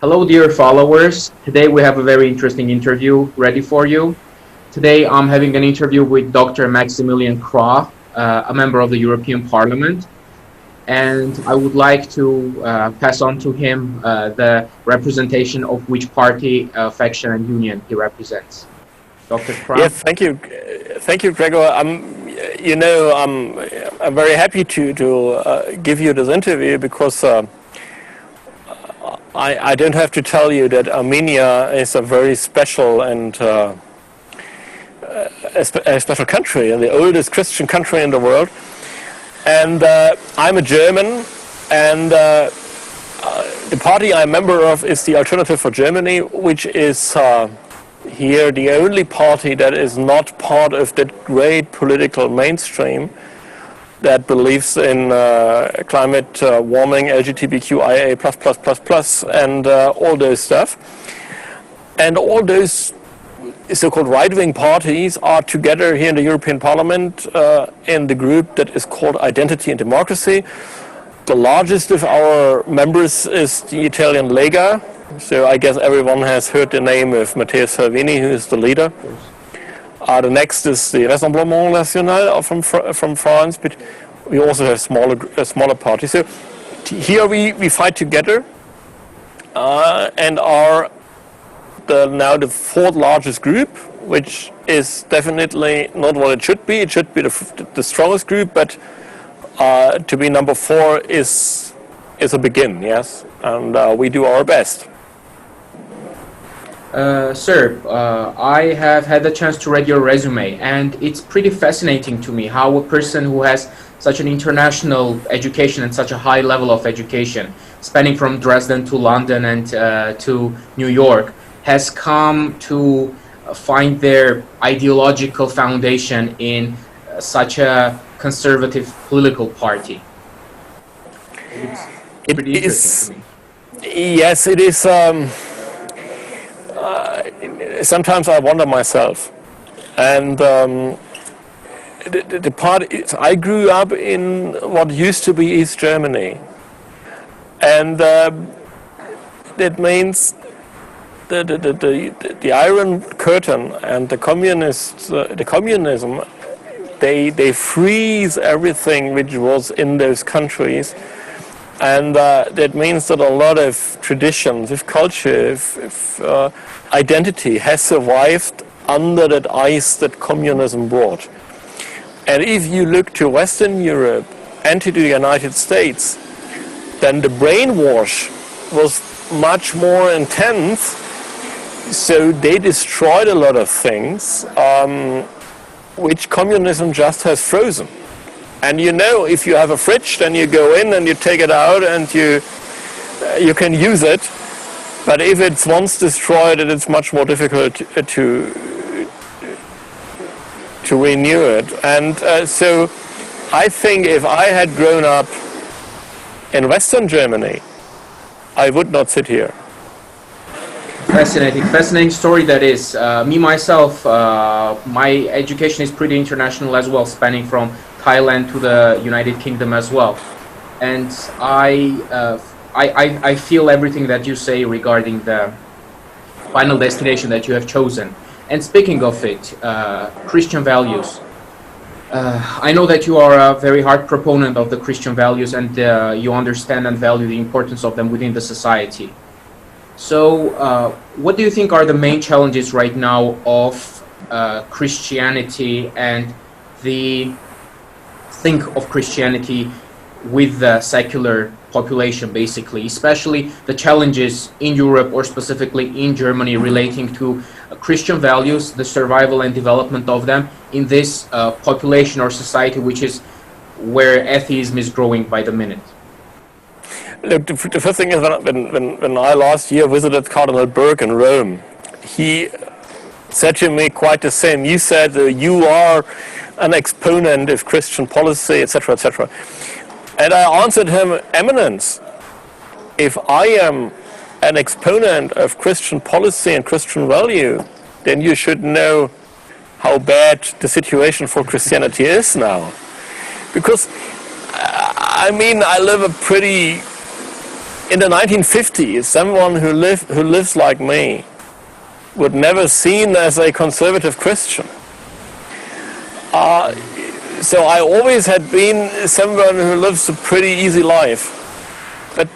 Hello, dear followers. Today we have a very interesting interview ready for you. Today I'm having an interview with Dr. Maximilian Krah, a member of the European Parliament. And I would like to pass on to him the representation of which party, faction and union he represents. Dr. Krah. Yes, thank you. Thank you, Gregor. I'm very happy to give you this interview because I don't have to tell you that Armenia is a very special and a special country, and the oldest Christian country in the world. And I'm a German, and the party I'm a member of is the Alternative for Germany, which is here the only party that is not part of that great political mainstream that believes in climate warming, LGBTQIA++++, and all those stuff. And all those so-called right-wing parties are together here in the European Parliament in the group that is called Identity and Democracy. The largest of our members is the Italian Lega. So I guess everyone has heard the name of Matteo Salvini, who is the leader. The next is the Rassemblement National from France, but we also have smaller parties. So here we fight together and are now the fourth largest group, which is definitely not what it should be. It should be the strongest group, but to be number 4 is a begin, yes, and we do our best. Sir, I have had the chance to read your resume, and it's pretty fascinating to me how a person who has such an international education and such a high level of education, spanning from Dresden to London and to New York, has come to find their ideological foundation in such a conservative political party. It is. Yes, it is. Sometimes I wonder myself, and the part is, I grew up in what used to be East Germany, and that means the Iron Curtain and the communism, they freeze everything which was in those countries. And that means that a lot of traditions, if culture, if identity has survived under that ice that communism brought. And if you look to Western Europe and to the United States, then the brainwash was much more intense. So they destroyed a lot of things which communism just has frozen. And you know, if you have a fridge, then you go in and you take it out and you can use it. But if it's once destroyed, it's much more difficult to renew it. And so I think if I had grown up in Western Germany, I would not sit here. Fascinating story that is. Me myself, my education is pretty international as well, spanning from Thailand to the United Kingdom as well, and I feel everything that you say regarding the final destination that you have chosen. And speaking of it, Christian values. I know that you are a very hard proponent of the Christian values, and you understand and value the importance of them within the society. So, what do you think are the main challenges right now of Christianity and the think of Christianity with the secular population, basically, especially the challenges in Europe or specifically in Germany relating to Christian values, the survival and development of them in this population or society, which is where atheism is growing by the minute? Look, the first thing is when I last year visited Cardinal Berg in Rome, he said to me quite the same. You said you are an exponent of Christian policy, etc., etc. And I answered him, Eminence, if I am an exponent of Christian policy and Christian value, then you should know how bad the situation for Christianity is now. Because, I mean, I live a pretty in the 1950s, someone who lives like me would never seen as a conservative Christian. So I always had been someone who lives a pretty easy life. But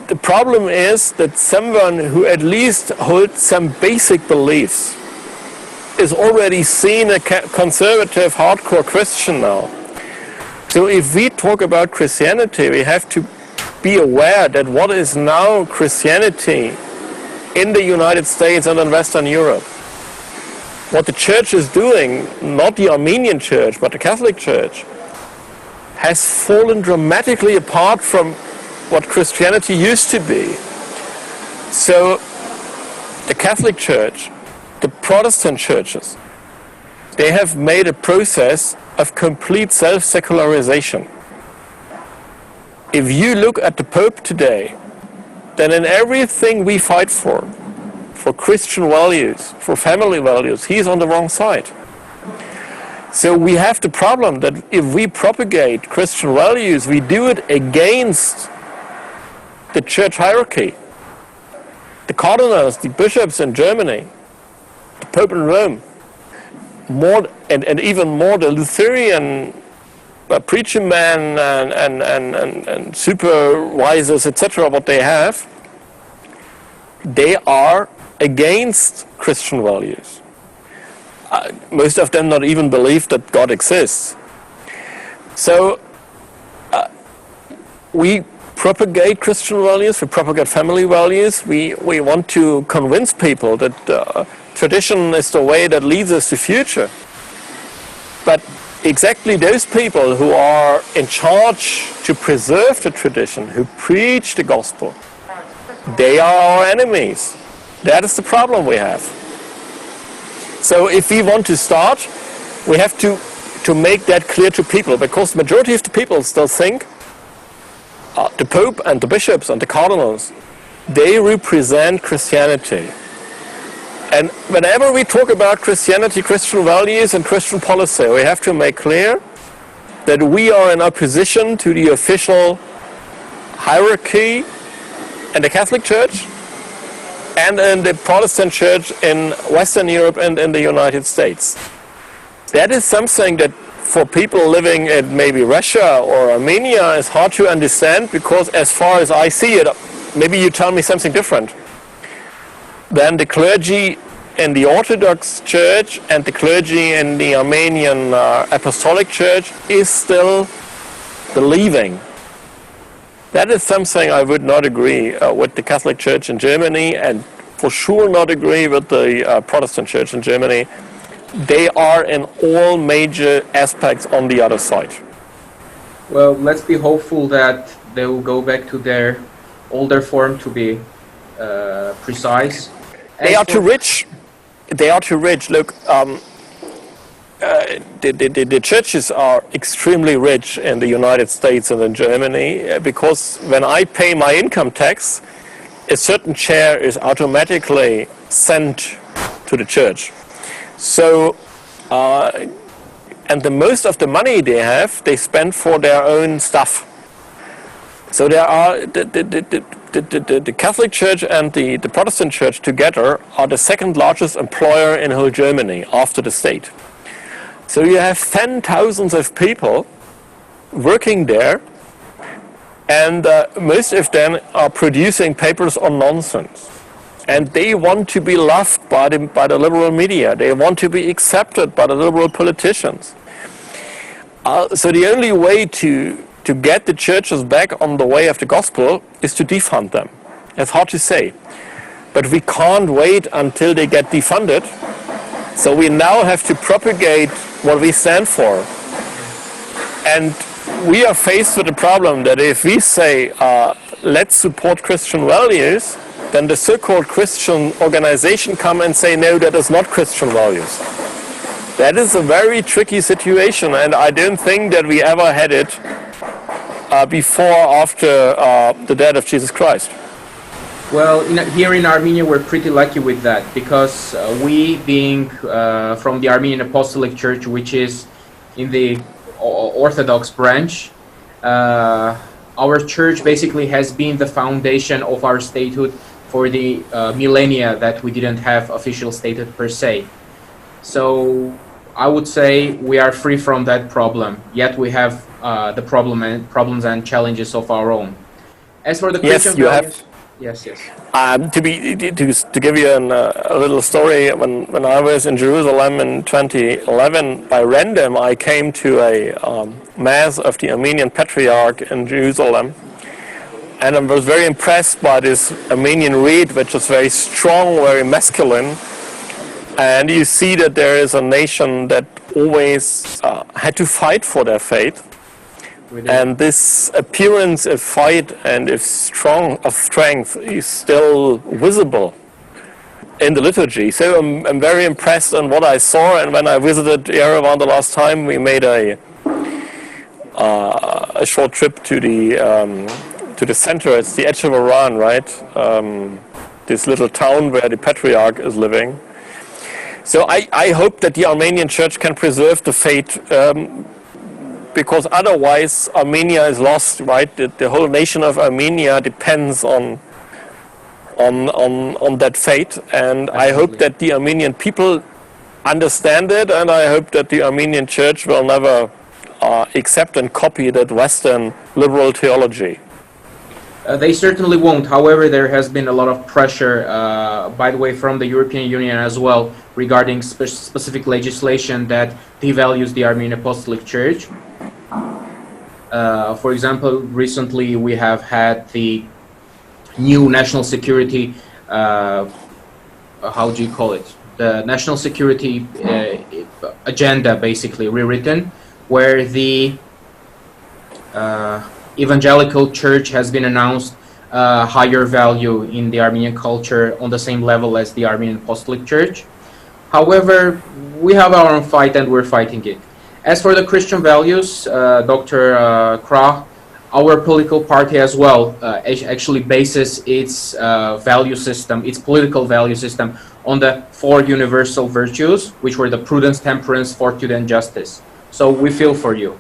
the problem is that someone who at least holds some basic beliefs is already seen a conservative, hardcore Christian now. So if we talk about Christianity, we have to be aware that what is now Christianity in the United States and in Western Europe, what the church is doing, not the Armenian church, but the Catholic church, has fallen dramatically apart from what Christianity used to be. So the Catholic church, the Protestant churches, they have made a process of complete self-secularization. If you look at the Pope today, then in everything we fight for Christian values, for family values, he's on the wrong side. So we have the problem that if we propagate Christian values, we do it against the church hierarchy. The cardinals, the bishops in Germany, the Pope in Rome, more and even more the Lutheran preacher men and supervisors, etc., what they have, they are against Christian values. Most of them not even believe that God exists. So we propagate Christian values, we propagate family values, we want to convince people that tradition is the way that leads us to future. But exactly those people who are in charge to preserve the tradition, who preach the gospel, they are our enemies. That is the problem we have. So if we want to start, we have to make that clear to people, because the majority of the people still think the Pope and the bishops and the cardinals, they represent Christianity. And whenever we talk about Christianity, Christian values and Christian policy, we have to make clear that we are in opposition to the official hierarchy in the Catholic Church and in the Protestant Church in Western Europe and in the United States. That is something that for people living in maybe Russia or Armenia is hard to understand, because as far as I see it, maybe you tell me something different, then the clergy in the Orthodox Church and the clergy in the Armenian Apostolic Church is still believing. That is something I would not agree with the Catholic Church in Germany, and for sure not agree with the Protestant Church in Germany. They are in all major aspects on the other side. Well, let's be hopeful that they will go back to their older form, to be precise. They are too rich. They are too rich. Look, the churches are extremely rich in the United States and in Germany, because when I pay my income tax, a certain share is automatically sent to the church. So, and the most of the money they have, they spend for their own stuff. So there are the Catholic Church and the Protestant Church together are the second largest employer in whole Germany after the state. So you have 10,000 of people working there, and most of them are producing papers on nonsense. And they want to be loved by the liberal media. They want to be accepted by the liberal politicians. So the only way to get the churches back on the way of the gospel is to defund them. It's hard to say. But we can't wait until they get defunded. So we now have to propagate what we stand for. And we are faced with the problem that if we say, let's support Christian values, then the so-called Christian organization come and say, no, that is not Christian values. That is a very tricky situation, and I don't think that we ever had it before or after the death of Jesus Christ. Well, here in Armenia, we're pretty lucky with that, because we, being from the Armenian Apostolic Church, which is in the Orthodox branch, our church basically has been the foundation of our statehood for the millennia that we didn't have official statehood per se. So I would say we are free from that problem, yet we have the problems and challenges of our own. As for the Christian values, yes. To give you a little story, when I was in Jerusalem in 2011, by random I came to a mass of the Armenian Patriarch in Jerusalem, and I was very impressed by this Armenian rite, which is very strong, very masculine, and you see that there is a nation that always had to fight for their faith. And this appearance of fight and of strength is still visible in the liturgy. So I'm very impressed on what I saw. And when I visited Yerevan the last time, we made a short trip to the center. It's the edge of Iran, right? This little town where the Patriarch is living. So I hope that the Armenian Church can preserve the faith. Because otherwise Armenia is lost, right? The whole nation of Armenia depends on that faith, and absolutely. I hope that the Armenian people understand it, and I hope that the Armenian Church will never accept and copy that Western liberal theology. They certainly won't. However, there has been a lot of pressure, by the way, from the European Union as well, regarding specific legislation that devalues the Armenian Apostolic Church. For example, recently we have had the new national security, how do you call it? The national security agenda basically rewritten, where the evangelical church has been announced higher value in the Armenian culture on the same level as the Armenian Apostolic Church. However, we have our own fight and we're fighting it. As for the Christian values, Dr. Krah, our political party as well actually bases its value system, its political value system, on the 4 universal virtues, which were the prudence, temperance, fortitude, and justice. So we feel for you.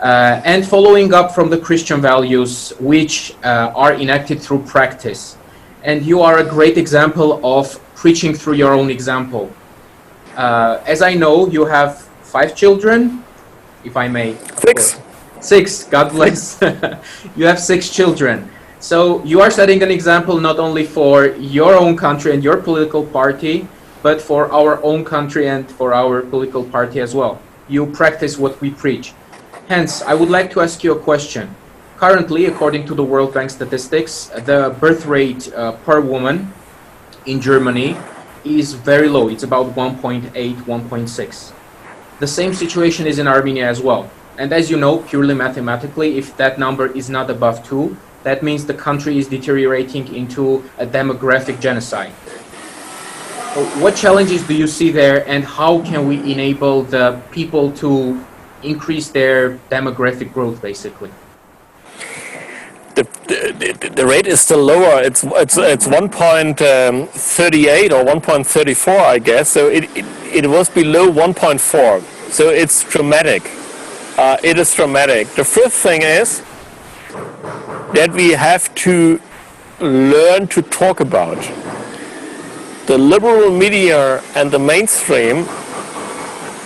And following up from the Christian values, which are enacted through practice. And you are a great example of preaching through your own example. As I know, you have 5 children, if I may. 6. 6, God bless. You have 6 children. So you are setting an example not only for your own country and your political party, but for our own country and for our political party as well. You practice what we preach. Hence, I would like to ask you a question. Currently, according to the World Bank statistics, the birth rate per woman in Germany is very low. It's about 1.8, 1.6. The same situation is in Armenia as well. And as you know, purely mathematically, if that number is not above 2, that means the country is deteriorating into a demographic genocide. What challenges do you see there, and how can we enable the people to increase their demographic growth, basically? The rate is still lower. It's 1.38 or 1.34, I guess. So it was below 1.4. So it's dramatic. It is dramatic. The first thing is that we have to learn to talk about. The liberal media and the mainstream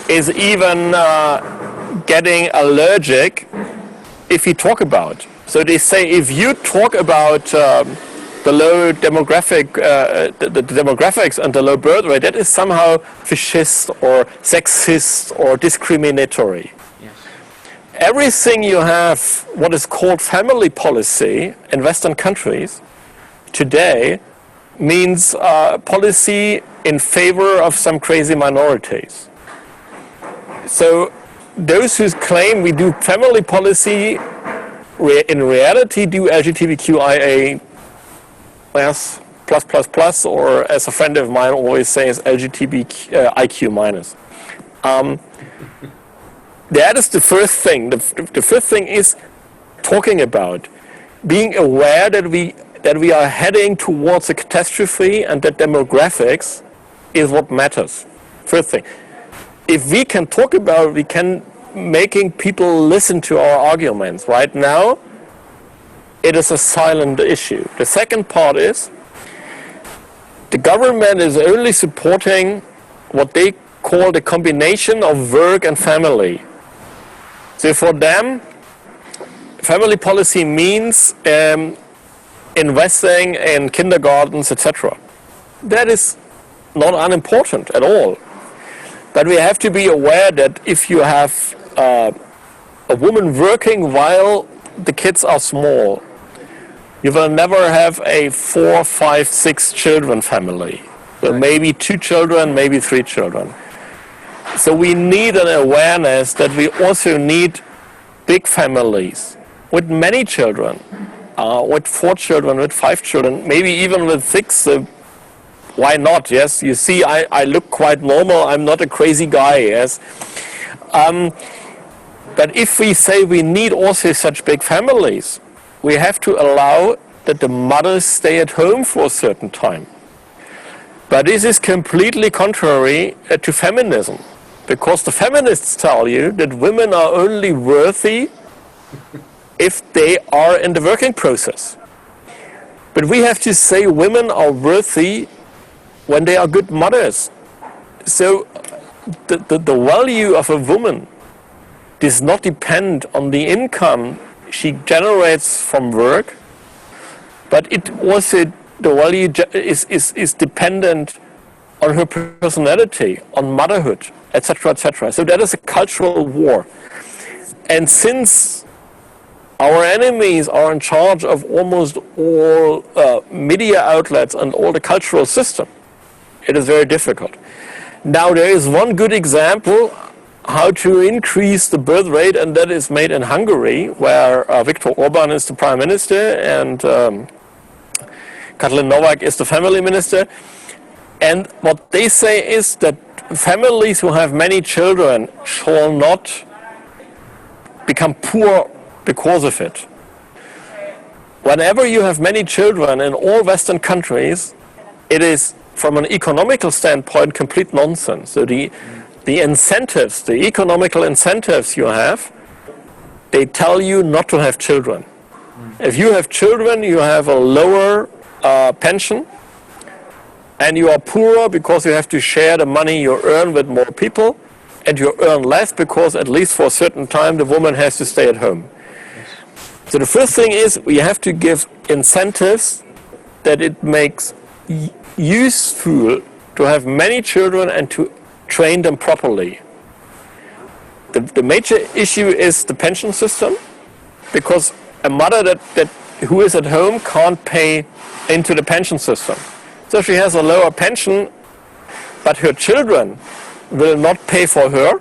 is even getting allergic if you talk about. So they say if you talk about the low demographic, the demographics and the low birth rate, that is somehow fascist or sexist or discriminatory. Yes. Everything you have, what is called family policy in Western countries today, means policy in favor of some crazy minorities. So those who claim we do family policy in reality do LGBTQIA plus, or as a friend of mine always says, LGBTIQ minus. That is the first thing. The first thing is talking about, being aware that we are heading towards a catastrophe and that demographics is what matters. First thing. If we can talk about, we can making people listen to our arguments. Right now, it is a silent issue. The second part is the government is only supporting what they call the combination of work and family. So for them, family policy means investing in kindergartens, etc. That is not unimportant at all. But we have to be aware that if you have a woman working while the kids are small, you will never have a 4, 5, 6 children family. So maybe 2 children, maybe 3 children. So we need an awareness that we also need big families with many children, with 4 children, with 5 children, maybe even with 6. So why not? Yes, you see, I look quite normal. I'm not a crazy guy. Yes. But if we say we need also such big families, we have to allow that the mothers stay at home for a certain time. But this is completely contrary to feminism, because the feminists tell you that women are only worthy if they are in the working process. But we have to say women are worthy when they are good mothers. So the value of a woman does not depend on the income she generates from work, but it also, the value is dependent on her personality, on motherhood, etc., etc. So that is a cultural war. And since our enemies are in charge of almost all media outlets and all the cultural system, it is very difficult. Now there is one good example how to increase the birth rate, and that is made in Hungary, where Viktor Orban is the prime minister and Katalin Novak is the family minister. And what they say is that families who have many children shall not become poor because of it. Whenever you have many children in all Western countries, it is, from an economical standpoint, complete nonsense. So the incentives, the economical incentives you have, they tell you not to have children. If you have children, you have a lower pension, and you are poorer because you have to share the money you earn with more people, and you earn less because at least for a certain time the woman has to stay at home. So the first thing is we have to give incentives that it makes useful to have many children and to train them properly. The major issue is the pension system, because a mother who is at home can't pay into the pension system. So she has a lower pension, but her children will not pay for her.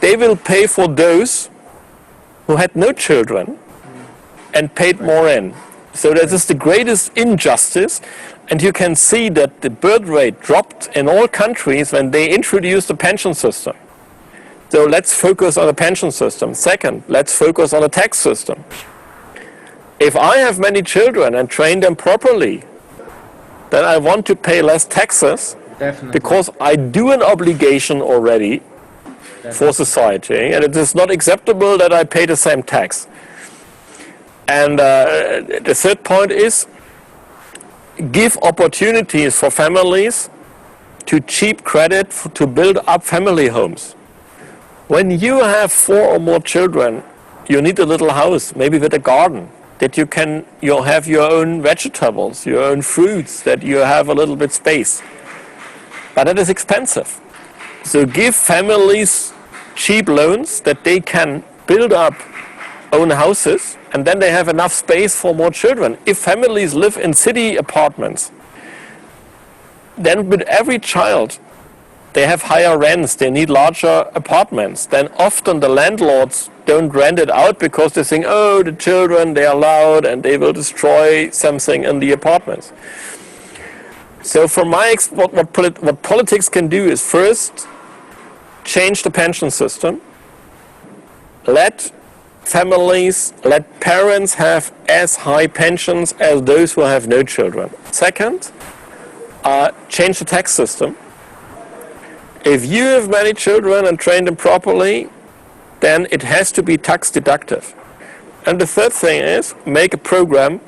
They will pay for those who had no children and paid more in. So that is the greatest injustice, and you can see that the birth rate dropped in all countries when they introduced the pension system. So let's focus on the pension system. Second, let's focus on the tax system. If I have many children and train them properly, then I want to pay less taxes. Definitely. Because I do an obligation already for society, and it is not acceptable that I pay the same tax. And the third point is give opportunities for families to cheap credit to build up family homes. When you have 4 or more children, you need a little house, maybe with a garden, that you'll have your own vegetables, your own fruits, that you have a little bit space. But it is expensive. So give families cheap loans that they can build up own houses, and then they have enough space for more children. If families live in city apartments, then with every child they have higher rents, they need larger apartments. Then often the landlords don't rent it out because they think, oh, the children, they are loud and they will destroy something in the apartments. So from what politics can do is first change the pension system, let families, let parents have as high pensions as those who have no children. Second, change the tax system. If you have many children and train them properly, then it has to be tax deductive. And the third thing is make a program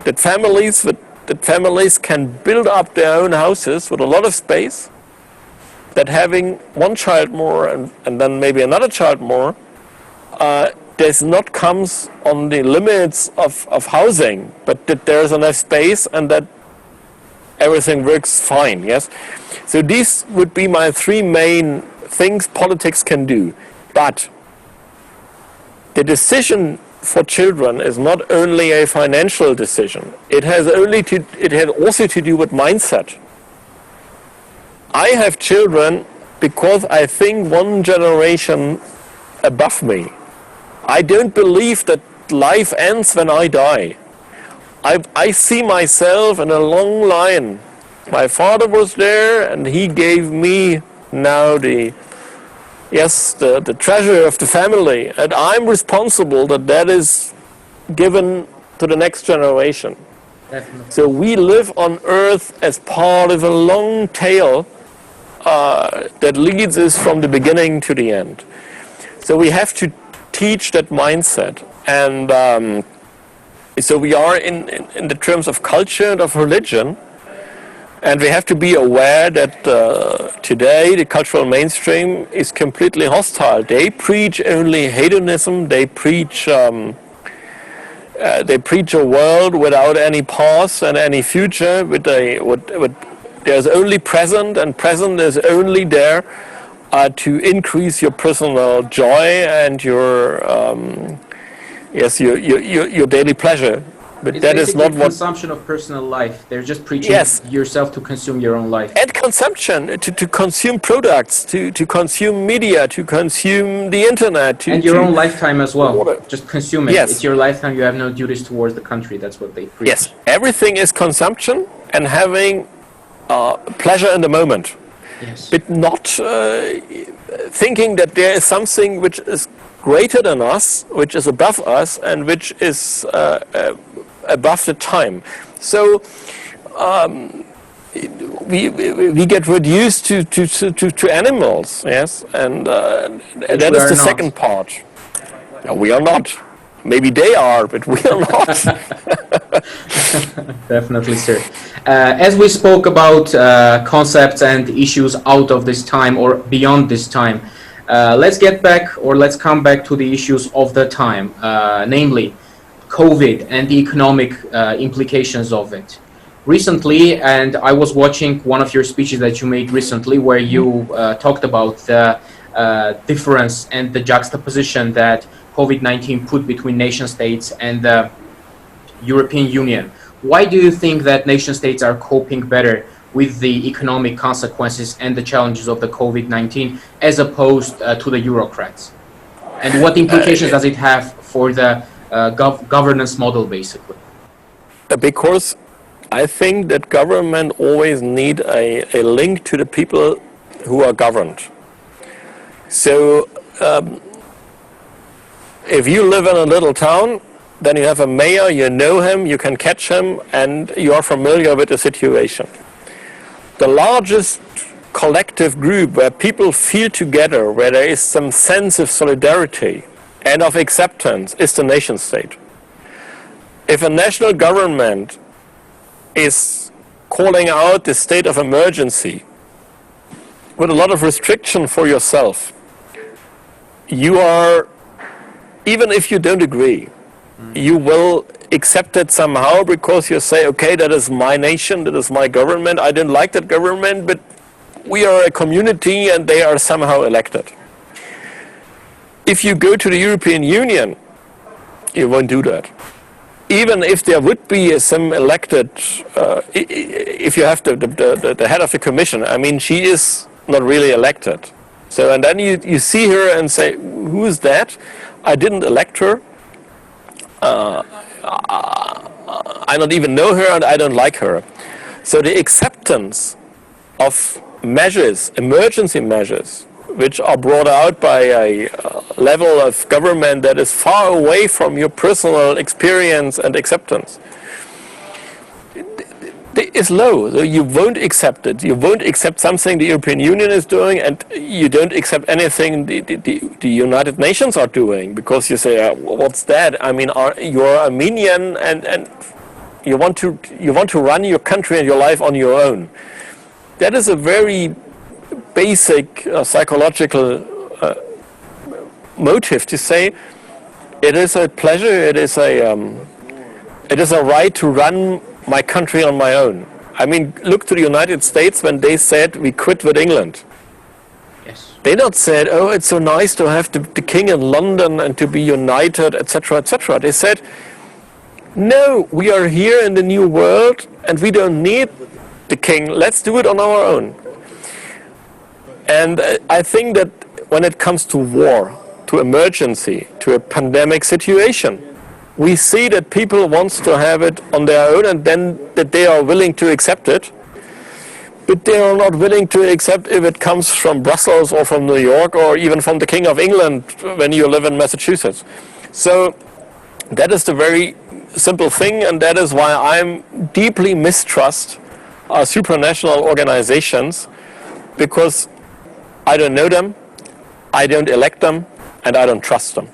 that families can build up their own houses with a lot of space, that having one child more and then maybe another child more does not comes on the limits of housing, but that there's enough space and that everything works fine, yes? So these would be my three main things politics can do. But the decision for children is not only a financial decision. It has also to do with mindset. I have children because I think one generation above me. I don't believe that life ends when I die. I see myself in a long line. My father was there and he gave me now the treasure of the family, and I'm responsible that is given to the next generation. Definitely. So we live on earth as part of a long tail that leads us from the beginning to the end. So we have to teach that mindset, and so we are in the terms of culture and of religion, and we have to be aware that today the cultural mainstream is completely hostile. They preach only hedonism. They preach a world without any past and any future. There's only present, and present is only there to increase your personal joy and your daily pleasure. But it's that is not what consumption of personal life. They're just preaching yourself to consume your own life. And consumption, to consume products, to consume media, to consume the internet. And your own lifetime as well. Just consume it. Yes. It's your lifetime. You have no duties towards the country. That's what they preach. Yes, everything is consumption and having pleasure in the moment. Yes. But not thinking that there is something which is greater than us, which is above us, and which is above the time. So we get reduced to animals, yes, and that is the second part. No, we are not. Maybe they are, but we are not. Definitely, sir. As we spoke about concepts and issues out of this time or beyond this time, let's come back to the issues of the time, namely COVID and the economic implications of it. Recently, and I was watching one of your speeches that you made recently where you talked about the difference and the juxtaposition that COVID-19 put between nation states and the European Union. Why do you think that nation states are coping better with the economic consequences and the challenges of the COVID-19 as opposed to the Eurocrats? And what implications does it have for the governance model, basically? Because I think that government always need a link to the people who are governed. So if you live in a little town, then you have a mayor, you know him, you can catch him, and you are familiar with the situation. The largest collective group where people feel together, where there is some sense of solidarity and of acceptance, is the nation state. If a national government is calling out the state of emergency with a lot of restriction for yourself, you are, even if you don't agree, you will accept it somehow because you say, okay, that is my nation, that is my government, I don't like that government, but we are a community and they are somehow elected. If you go to the European Union, you won't do that. Even if there would be some elected, if you have the head of the commission, I mean, she is not really elected. So, and then you see her and say, who is that? I didn't elect her. I don't even know her and I don't like her. So the acceptance of measures, emergency measures, which are brought out by a level of government that is far away from your personal experience and acceptance, is low. So you won't accept it. You won't accept something the European Union is doing, and you don't accept anything the United Nations are doing, because you say, what's that? I mean, you're Armenian, and you want to run your country and your life on your own. That is a very basic psychological motive to say it is a pleasure, it is a right to run my country on my own. I mean, look to the United States when they said we quit with England. Yes. They not said, oh, it's so nice to have the king in London and to be united, etc., etc. They said, no, we are here in the new world and we don't need the king. Let's do it on our own. And I think that when it comes to war, to emergency, to a pandemic situation, we see that people want to have it on their own, and then that they are willing to accept it. But they are not willing to accept if it comes from Brussels or from New York or even from the King of England when you live in Massachusetts. So that is the very simple thing, and that is why I'm deeply mistrust supranational organizations, because I don't know them, I don't elect them, and I don't trust them.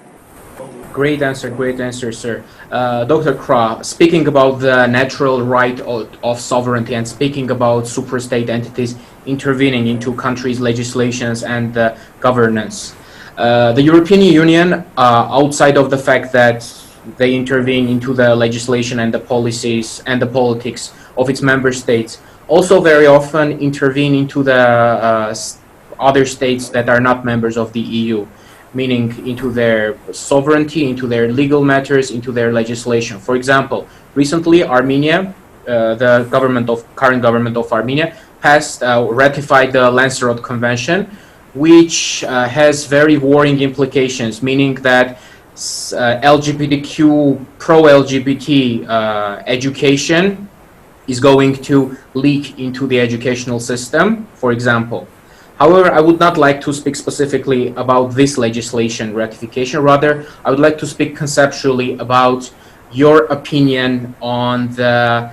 Great answer, sir. Dr. Krah, speaking about the natural right of sovereignty and speaking about superstate entities intervening into countries' legislations and governance, the European Union, outside of the fact that they intervene into the legislation and the policies and the politics of its member states, also very often intervene into the other states that are not members of the EU, meaning into their sovereignty, into their legal matters, into their legislation. For example, recently Armenia, the current government of Armenia, has ratified the Lanzarote Convention, which has very worrying implications, meaning that LGBTQ, pro-LGBT education is going to leak into the educational system, for example. However, I would not like to speak specifically about this legislation ratification. Rather, I would like to speak conceptually about your opinion on the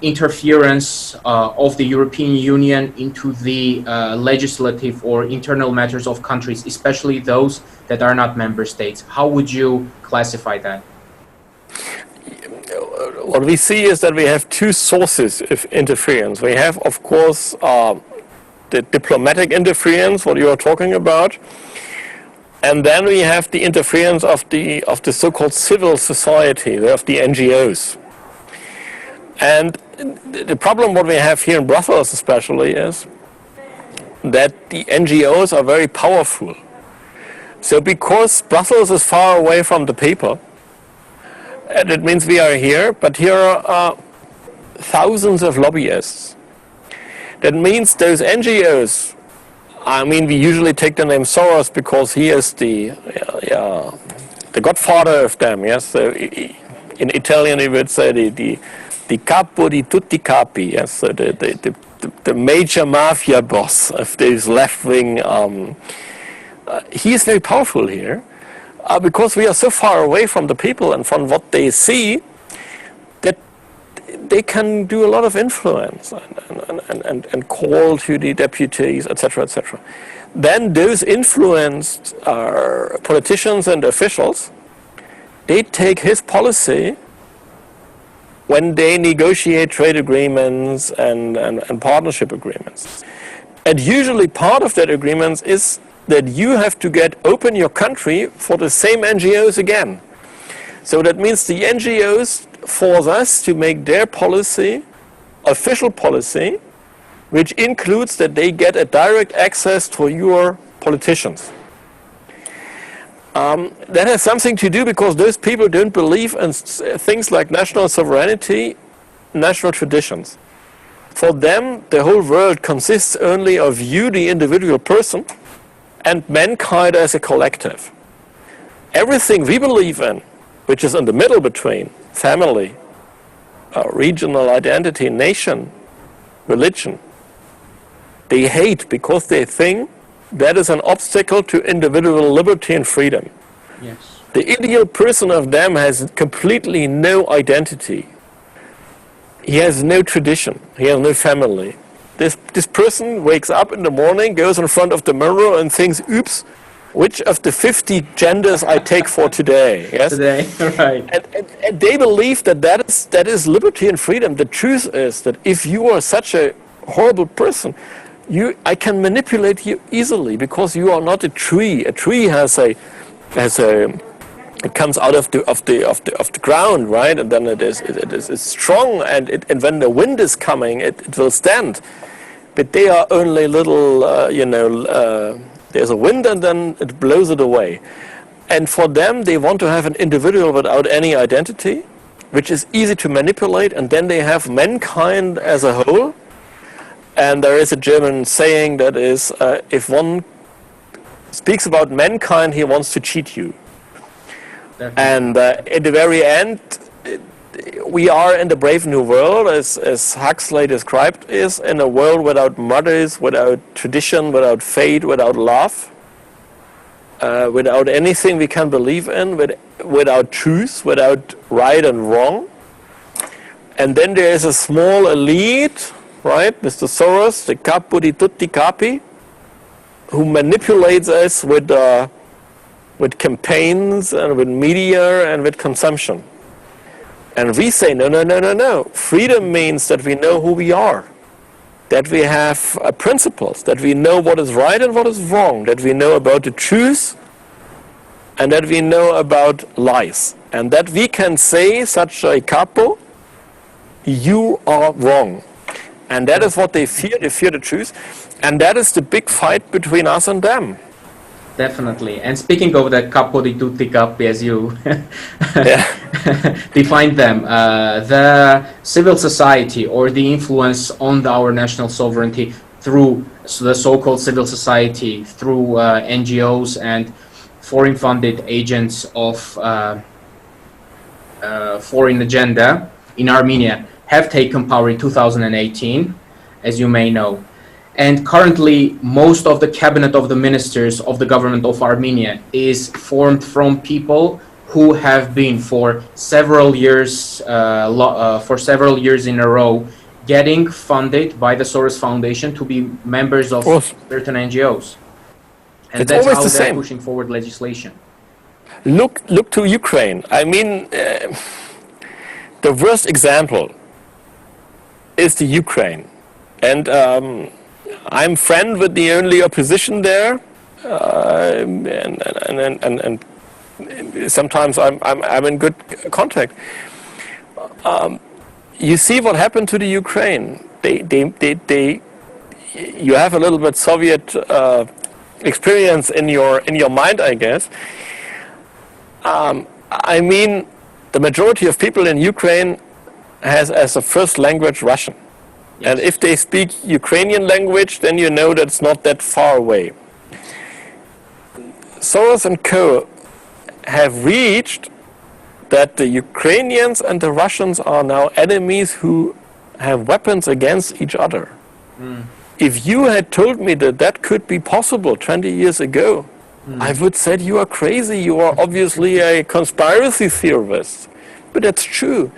interference of the European Union into the legislative or internal matters of countries, especially those that are not member states. How would you classify that? What we see is that we have two sources of interference. We have, of course, the diplomatic interference, what you are talking about, and then we have the interference of the so-called civil society, of the NGOs. And the problem what we have here in Brussels especially is that the NGOs are very powerful. So because Brussels is far away from the people, and it means we are here, but here are thousands of lobbyists. That means those NGOs, I mean, we usually take the name Soros because he is the godfather of them, yes? So in Italian we would say the capo di tutti capi, yes? So the major mafia boss of this left-wing, he is very powerful here because we are so far away from the people and from what they see, that they can do a lot of influence and call to the deputies, etc., etc. Then those influenced politicians and officials, they take his policy when they negotiate trade agreements and partnership agreements. And usually part of that agreement is that you have to open your country for the same NGOs again. So that means the NGOs force us to make their policy, official policy, which includes that they get a direct access to your politicians. That has something to do because those people don't believe in things like national sovereignty, national traditions. For them, the whole world consists only of you, the individual person, and mankind as a collective. Everything we believe in, which is in the middle between family, regional identity, nation, religion, they hate because they think that is an obstacle to individual liberty and freedom. Yes. The ideal person of them has completely no identity. he has no tradition, he has no family. This person wakes up in the morning, goes in front of the mirror and thinks, oops, which of the 50 genders I take for today? Yes? Today, right. And they believe that is liberty and freedom. The truth is that if you are such a horrible person, I can manipulate you easily because you are not a tree. A tree it comes out of the ground, right? And then it is strong, and when the wind is coming, it will stand. But they are only little, there's a wind and then it blows it away. And for them, they want to have an individual without any identity, which is easy to manipulate, and then they have mankind as a whole. And there is a German saying that is, if one speaks about mankind, he wants to cheat you. Definitely. And at the very end, we are in the brave new world, as Huxley described, is in a world without mothers, without tradition, without faith, without love, without anything we can believe in, without truth, without right and wrong. And then there is a small elite, right, Mr. Soros, the capo di tutti capi, who manipulates us with campaigns and with media and with consumption. And we say, no. Freedom means that we know who we are, that we have principles, that we know what is right and what is wrong, that we know about the truth, and that we know about lies. And that we can say, such a capo, you are wrong. And that is what they fear the truth. And that is the big fight between us and them. Definitely. And speaking of the capo di tutti capi, as you defined them, the civil society or the influence on our national sovereignty through the so-called civil society, through NGOs and foreign-funded agents of foreign agenda in Armenia have taken power in 2018, as you may know. And currently, most of the cabinet of the ministers of the government of Armenia is formed from people who have been for several years in a row getting funded by the Soros Foundation to be members of certain NGOs. And that's how they're pushing forward legislation. Look to Ukraine. I mean, the worst example is the Ukraine. And I'm friend with the only opposition there, and sometimes I'm in good contact. You see what happened to the Ukraine. You have a little bit Soviet experience in your mind, I guess. I mean, the majority of people in Ukraine has as a first language Russian. Yes. And if they speak Ukrainian language, then you know that it's not that far away. Soros and co. have reached that the Ukrainians and the Russians are now enemies who have weapons against each other. Mm. If you had told me that that could be possible 20 years ago, I would have said you are crazy, you are obviously a conspiracy theorist. But that's true.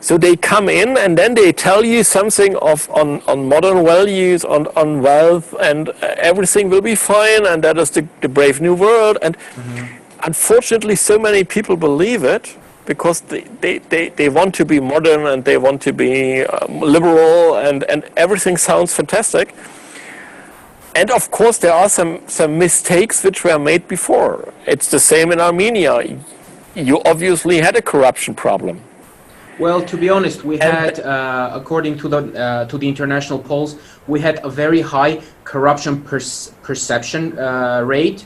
So they come in and then they tell you something on modern values, on wealth, and everything will be fine, and that is the brave new world. And unfortunately, so many people believe it because they want to be modern and they want to be liberal, and everything sounds fantastic. And of course, there are some mistakes which were made before. It's the same in Armenia. You obviously had a corruption problem. Well, to be honest, we had, according to the international polls, we had a very high corruption perception rate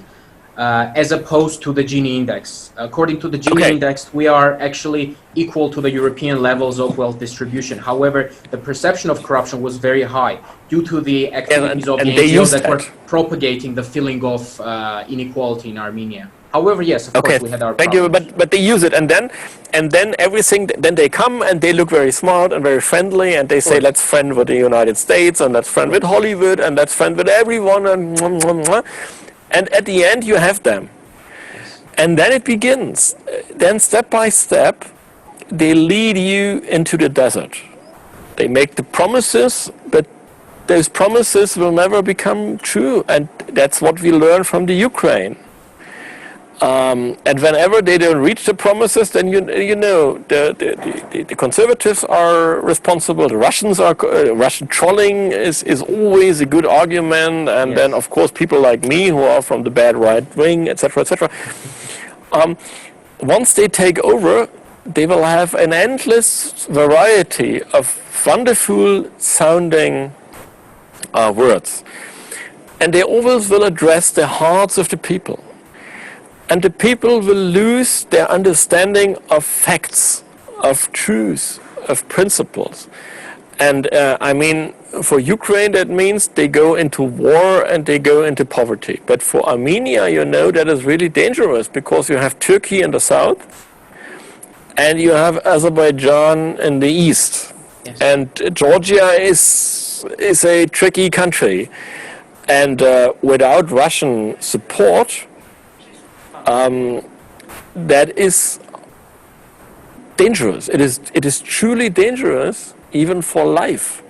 as opposed to the Gini index. According to the Gini index, we are actually equal to the European levels of wealth distribution. However, the perception of corruption was very high due to the activities of the NGOs that were propagating the feeling of inequality in Armenia. However, yes, of course, we had our problems. Thank you, but they use it, and then everything. Then they come and they look very smart and very friendly, and they say, "Let's friend with the United States, and let's friend with Hollywood, and let's friend with everyone." And at the end, you have them, and then it begins. Then step by step, they lead you into the desert, They make the promises, but those promises will never become true, and that's what we learn from the Ukraine. And whenever they don't reach the promises, then you know the conservatives are responsible. The Russians are Russian trolling is always a good argument, and then of course people like me who are from the bad right wing, etc., etc. Once they take over, they will have an endless variety of wonderful sounding words, and they always will address the hearts of the people. And the people will lose their understanding of facts, of truth, of principles. And I mean, for Ukraine, that means they go into war and they go into poverty. But for Armenia, you know, that is really dangerous, because you have Turkey in the south and you have Azerbaijan in the east. Yes. And Georgia is a tricky country. And without Russian support, that is dangerous. It is truly dangerous, even for life.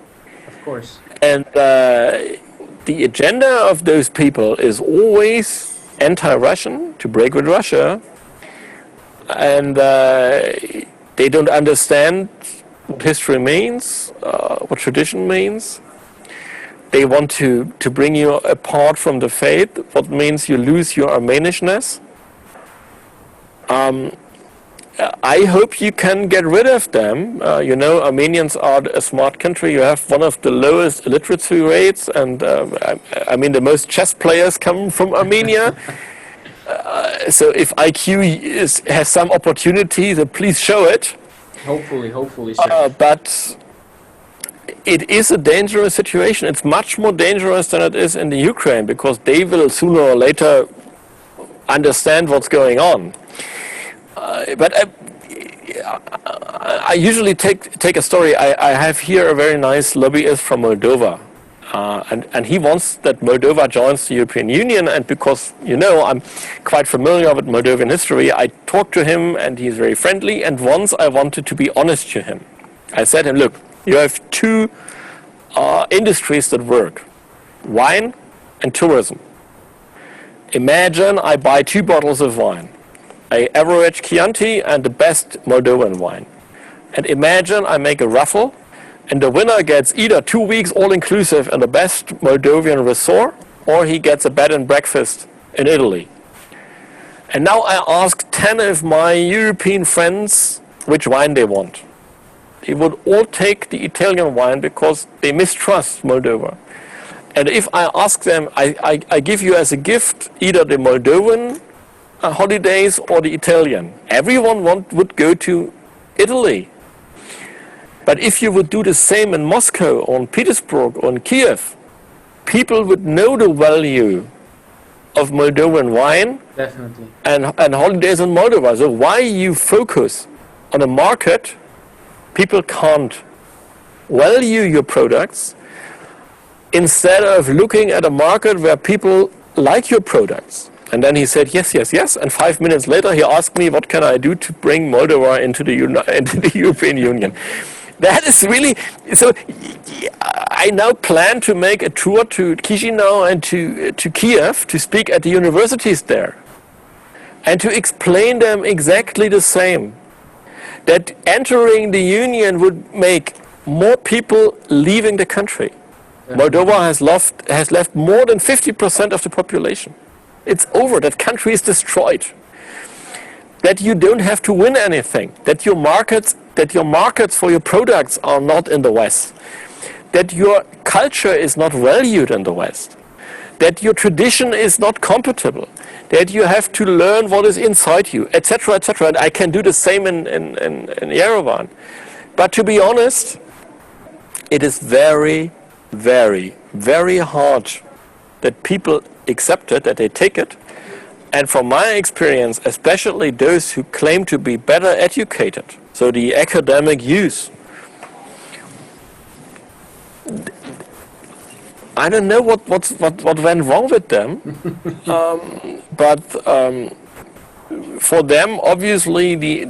Of course. And the agenda of those people is always anti-Russian, to break with Russia, and they don't understand what history means, what tradition means. They want to bring you apart from the faith, what means you lose your Armenishness. I hope you can get rid of them. You know, Armenians are a smart country. You have one of the lowest illiteracy rates, and I mean, the most chess players come from Armenia. So if IQ has some opportunity, then please show it. Hopefully, sir. But it is a dangerous situation. It's much more dangerous than it is in the Ukraine, because they will sooner or later understand what's going on. But I usually take a story. I have here a very nice lobbyist from Moldova, and he wants that Moldova joins the European Union. And because, you know, I'm quite familiar with Moldovan history, I talked to him, and he's very friendly. And once I wanted to be honest to him. I said to him, look, you have two industries that work: wine and tourism. Imagine I buy 2 bottles of wine, an average Chianti and the best Moldovan wine. And imagine I make a raffle, and the winner gets either 2 weeks all-inclusive in the best Moldovan resort, or he gets a bed and breakfast in Italy. And now I ask 10 of my European friends which wine they want. They would all take the Italian wine because they mistrust Moldova. And if I ask them, I give you as a gift either the Moldovan holidays or the Italian, everyone would go to Italy. But if you would do the same in Moscow or in Petersburg or in Kiev, people would know the value of Moldovan wine. Definitely. And holidays in Moldova. So why you focus on a market, people can't value your products, instead of looking at a market where people like your products. And then he said, yes, yes, yes. And 5 minutes later, he asked me, what can I do to bring Moldova into the European Union? That is really... So I now plan to make a tour to Chisinau and to Kiev to speak at the universities there. And to explain them exactly the same. That entering the Union would make more people leaving the country. Moldova has left more than 50% of the population. It's over. That country is destroyed. That you don't have to win anything. That your markets for your products are not in the West. That your culture is not valued in the West. That your tradition is not compatible. That you have to learn what is inside you, etc., etc. And I can do the same in Yerevan. But to be honest, it is very, very, very hard that people accept it, that they take it. And from my experience, especially those who claim to be better educated, so the academic youth, I don't know what went wrong with them, but for them, obviously, the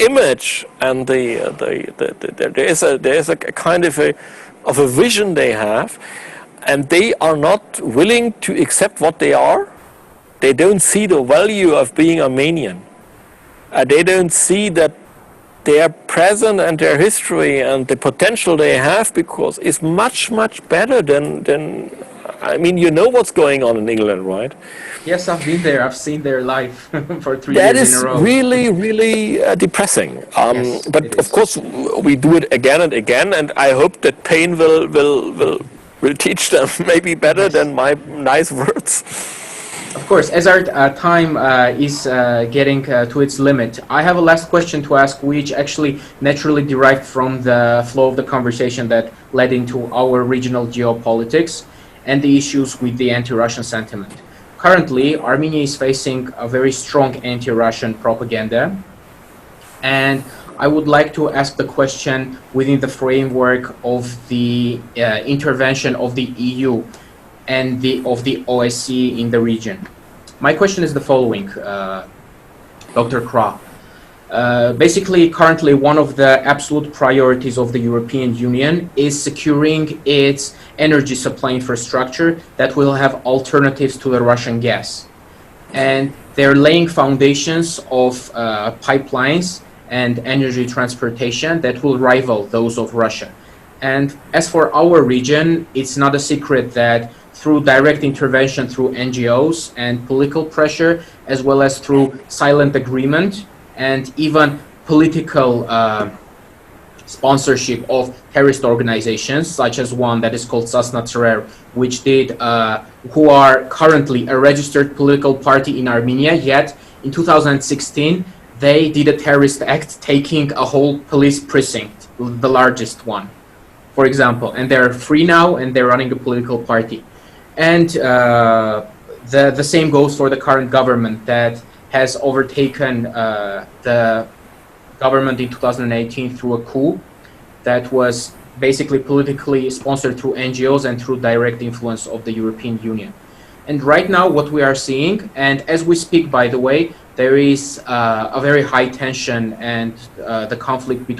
image and there is a kind of a vision they have, and they are not willing to accept what they are. They don't see the value of being Armenian. They don't see that their present and their history and the potential they have, because it's much better than. I mean, you know what's going on in England, right? Yes, I've been there. I've seen their life for 3 that years in a row. That is really depressing. Yes, but of course, we do it again and again, and I hope that pain will teach them maybe better than my nice words. Of course, as our time is getting to its limit, I have a last question to ask, which actually naturally derived from the flow of the conversation that led into our regional geopolitics and the issues with the anti-Russian sentiment. Currently, Armenia is facing a very strong anti-Russian propaganda, and I would like to ask the question within the framework of the intervention of the EU and of the OSCE in the region. My question is the following, Dr. Krah. Basically, currently, one of the absolute priorities of the European Union is securing its energy supply infrastructure that will have alternatives to the Russian gas. And they're laying foundations of pipelines and energy transportation that will rival those of Russia. And as for our region, it's not a secret that through direct intervention through NGOs and political pressure, as well as through silent agreement and even political sponsorship of terrorist organizations, such as one that is called Sasna Terror, who are currently a registered political party in Armenia, yet in 2016, they did a terrorist act taking a whole police precinct, the largest one, for example, and they're free now and they're running a political party. And the same goes for the current government that has overtaken the government in 2018 through a coup that was basically politically sponsored through NGOs and through direct influence of the European Union. And right now what we are seeing, and as we speak, by the way, there is a very high tension, and the conflict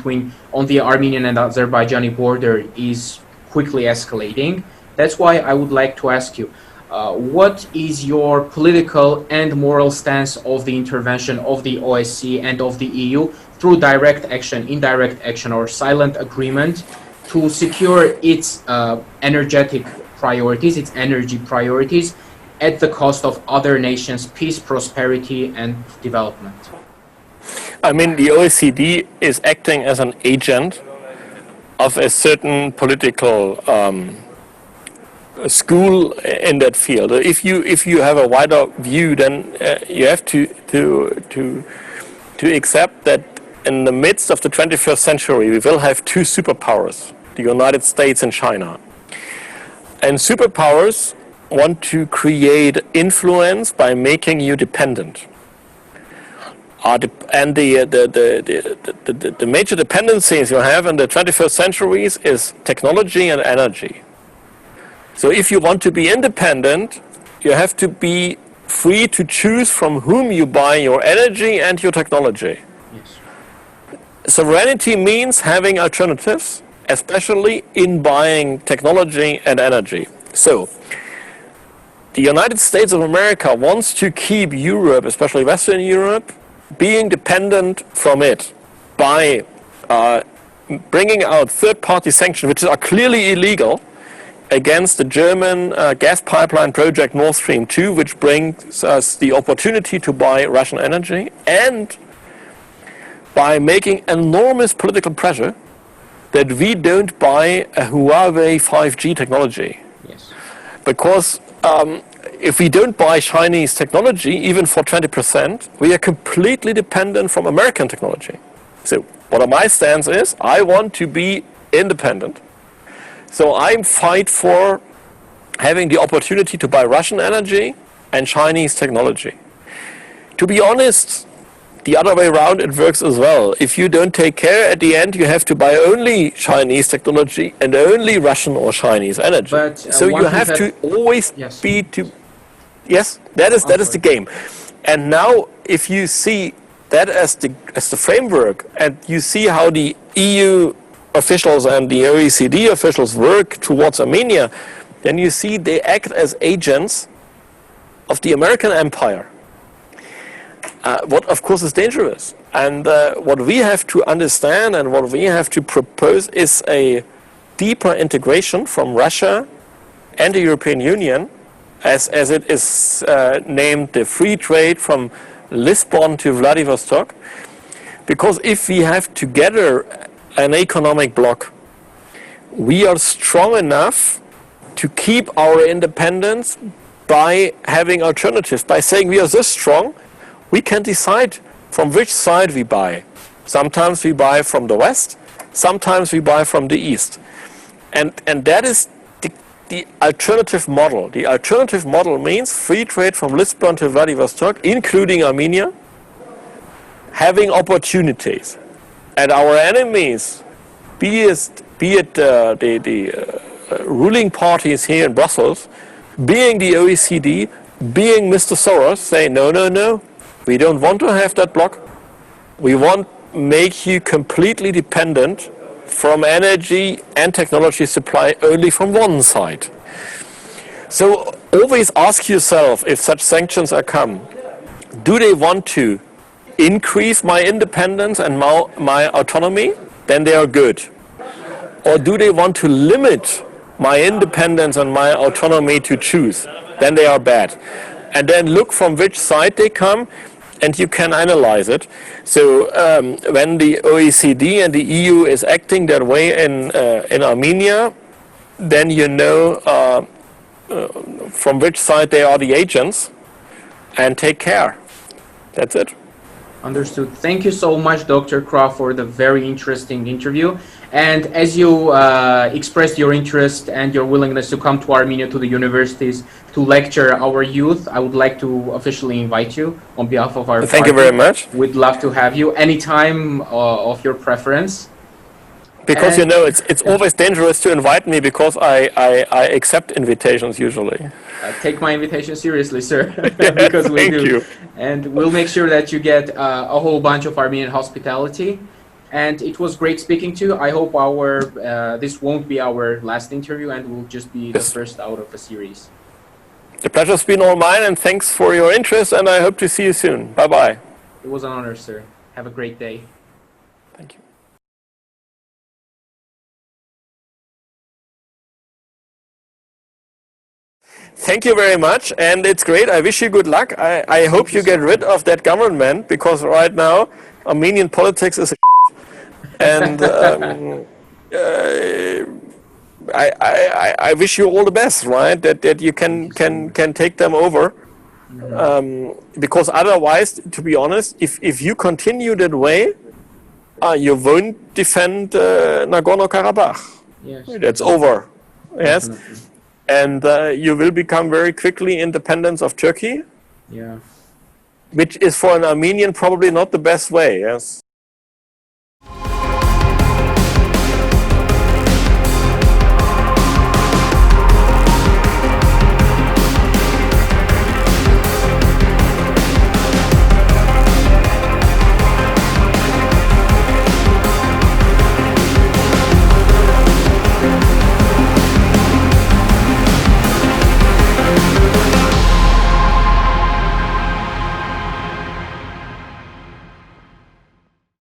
on the Armenian and Azerbaijani border is quickly escalating. That's why I would like to ask you, what is your political and moral stance of the intervention of the OSCE and of the EU through direct action, indirect action, or silent agreement to secure its energetic priorities, its energy priorities, at the cost of other nations' peace, prosperity, and development? I mean, the OECD is acting as an agent of a certain political school in that field. If you have a wider view, then you have to accept that in the midst of the 21st century, we will have two superpowers, the United States and China. And superpowers want to create influence by making you dependent. And the major dependencies you have in the 21st centuries is technology and energy. So if you want to be independent, you have to be free to choose from whom you buy your energy and your technology. Yes. Sovereignty means having alternatives, especially in buying technology and energy. So the United States of America wants to keep Europe, especially Western Europe, being dependent from it by bringing out third-party sanctions, which are clearly illegal, against the German gas pipeline project Nord Stream 2, which brings us the opportunity to buy Russian energy, and by making enormous political pressure that we don't buy a Huawei 5G technology. Yes. Because if we don't buy Chinese technology, even for 20%, we are completely dependent from American technology. So what my stance is, I want to be independent. So I fight for having the opportunity to buy Russian energy and Chinese technology. To be honest, the other way around it works as well. If you don't take care, at the end you have to buy only Chinese technology and only Russian or Chinese energy. But, so you have to always be to... Yes, that is the game. And now, if you see that as the framework, and you see how the EU officials and the OECD officials work towards Armenia, then you see they act as agents of the American empire. What of course is dangerous. And what we have to understand and what we have to propose is a deeper integration from Russia and the European Union, as it is named the free trade from Lisbon to Vladivostok. Because if we have together an economic bloc, we are strong enough to keep our independence by having alternatives, by saying we are this strong, we can decide from which side we buy. Sometimes we buy from the west, sometimes we buy from the east. And that is the alternative model. The alternative model means free trade from Lisbon to Vladivostok, including Armenia, having opportunities. And our enemies, be it the ruling parties here in Brussels, being the OECD, being Mr. Soros, say, no, we don't want to have that block. We want to make you completely dependent from energy and technology supply only from one side. So always ask yourself, if such sanctions are come, do they want to increase my independence and my autonomy? Then they are good. Or do they want to limit my independence and my autonomy to choose? Then they are bad. And then look from which side they come, and you can analyze it. So when the OECD and the EU is acting that way in Armenia, then you know from which side they are the agents, and take care. That's it. Understood. Thank you so much, Dr. Krah, for the very interesting interview. And as you expressed your interest and your willingness to come to Armenia, to the universities, to lecture our youth, I would like to officially invite you on behalf of our Thank you very much. We'd love to have you anytime of your preference. Because you know, it's always dangerous to invite me, because I accept invitations usually. Take my invitation seriously, sir, because we do. You. And we'll make sure that you get a whole bunch of Armenian hospitality. And it was great speaking to you. I hope this won't be our last interview, and will just be the first out of a series. The pleasure's been all mine, and thanks for your interest, and I hope to see you soon. Bye-bye. It was an honor, sir. Have a great day. Thank you. Thank you very much, and it's great. I wish you good luck. I hope you get rid of that government, because right now Armenian politics is a and I wish you all the best, right? That you can take them over, because otherwise, to be honest, if you continue that way, you won't defend Nagorno-Karabakh. Yes. That's over. Yes. Definitely. And you will become very quickly independent of Turkey. Yeah. Which is for an Armenian probably not the best way, yes.